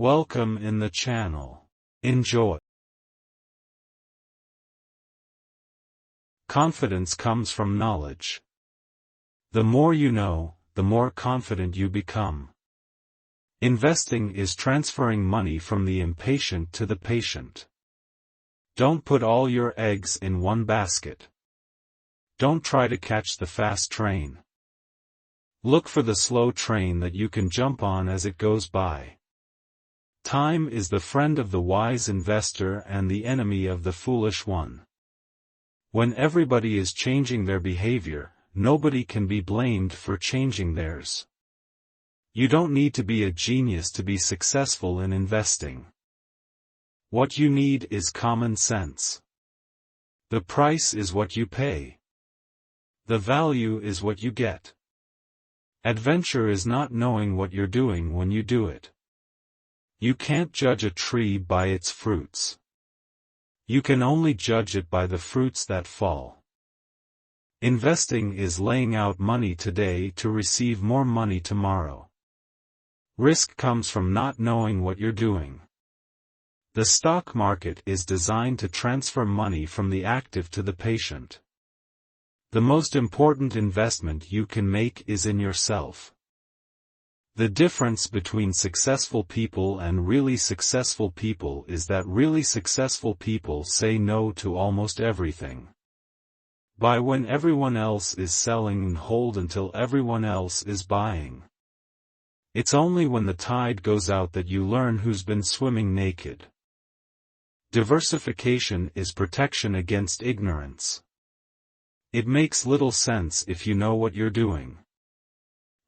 Welcome in the channel. Enjoy. Confidence comes from knowledge. The more you know, the more confident you become. Investing is transferring money from the impatient to the patient. Don't put all your eggs in one basket. Don't try to catch the fast train. Look for the slow train that you can jump on as it goes by. Time is the friend of the wise investor and the enemy of the foolish one. When everybody is changing their behavior, nobody can be blamed for changing theirs. You don't need to be a genius to be successful in investing. What you need is common sense. The price is what you pay. The value is what you get. Adventure is not knowing what you're doing when you do it. You can't judge a tree by its fruits. You can only judge it by the fruits that fall. Investing is laying out money today to receive more money tomorrow. Risk comes from not knowing what you're doing. The stock market is designed to transfer money from the active to the patient. The most important investment you can make is in yourself. The difference between successful people and really successful people is that really successful people say no to almost everything. Buy when everyone else is selling and hold until everyone else is buying. It's only when the tide goes out that you learn who's been swimming naked. Diversification is protection against ignorance. It makes little sense if you know what you're doing.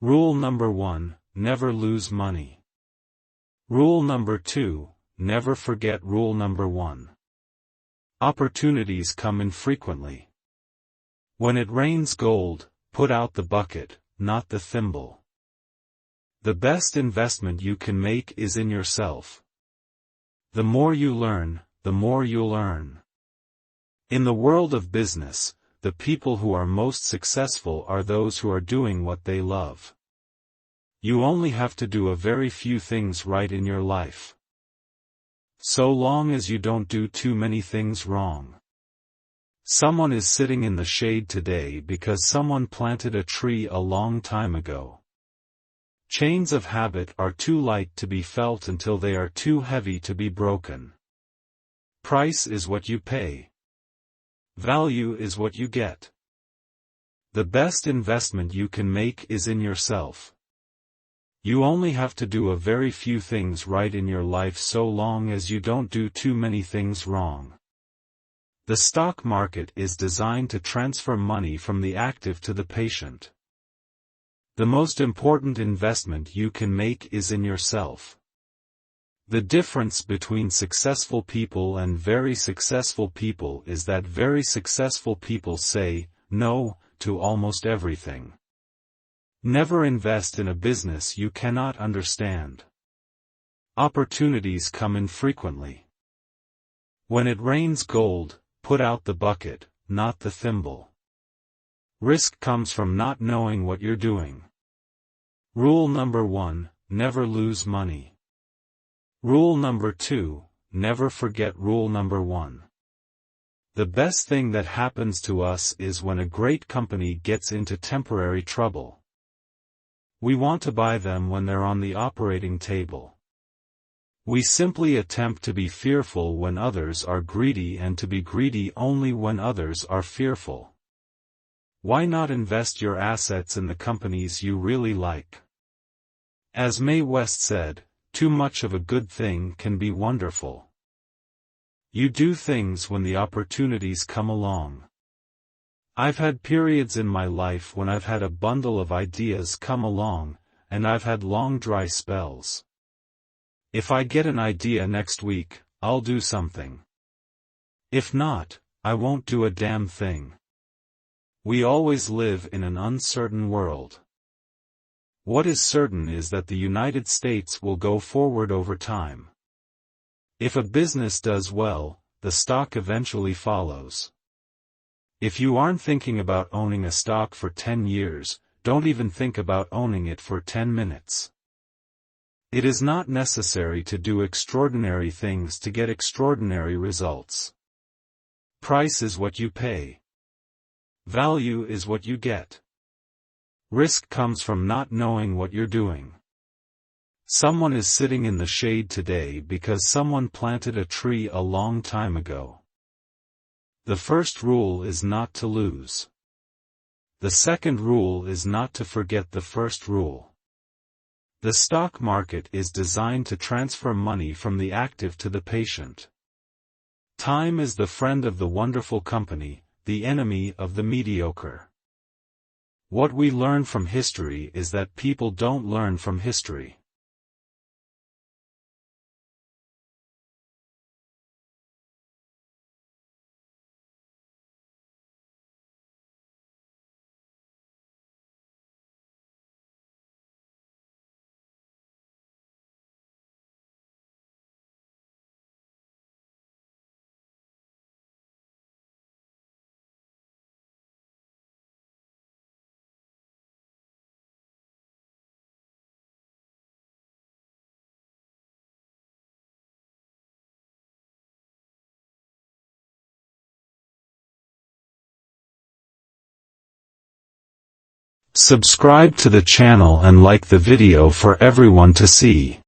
Rule number 1, never lose money. Rule number 2, never forget rule number 1. Opportunities come infrequently. When it rains gold, put out the bucket, not the thimble. The best investment you can make is in yourself. The more you learn, the more you'll earn. In the world of business, the people who are most successful are those who are doing what they love. You only have to do a very few things right in your life. So long as you don't do too many things wrong. Someone is sitting in the shade today because someone planted a tree a long time ago. Chains of habit are too light to be felt until they are too heavy to be broken. Price is what you pay. Value is what you get. The best investment you can make is in yourself. You only have to do a very few things right in your life so long as you don't do too many things wrong. The stock market is designed to transfer money from the active to the patient. The most important investment you can make is in yourself. The difference between successful people and very successful people is that very successful people say no to almost everything. Never invest in a business you cannot understand. Opportunities come infrequently. When it rains gold, put out the bucket, not the thimble. Risk comes from not knowing what you're doing. Rule number 1, never lose money. Rule number 2, never forget rule number 1. The best thing that happens to us is when a great company gets into temporary trouble. We want to buy them when they're on the operating table. We simply attempt to be fearful when others are greedy and to be greedy only when others are fearful. Why not invest your assets in the companies you really like? As Mae West said, too much of a good thing can be wonderful. You do things when the opportunities come along. I've had periods in my life when I've had a bundle of ideas come along, and I've had long dry spells. If I get an idea next week, I'll do something. If not, I won't do a damn thing. We always live in an uncertain world. What is certain is that the United States will go forward over time. If a business does well, the stock eventually follows. If you aren't thinking about owning a stock for 10 years, don't even think about owning it for 10 minutes. It is not necessary to do extraordinary things to get extraordinary results. Price is what you pay. Value is what you get. Risk comes from not knowing what you're doing. Someone is sitting in the shade today because someone planted a tree a long time ago. The first rule is not to lose. The second rule is not to forget the first rule. The stock market is designed to transfer money from the active to the patient. Time is the friend of the wonderful company, the enemy of the mediocre. What we learn from history is that people don't learn from history. Subscribe to the channel and like the video for everyone to see.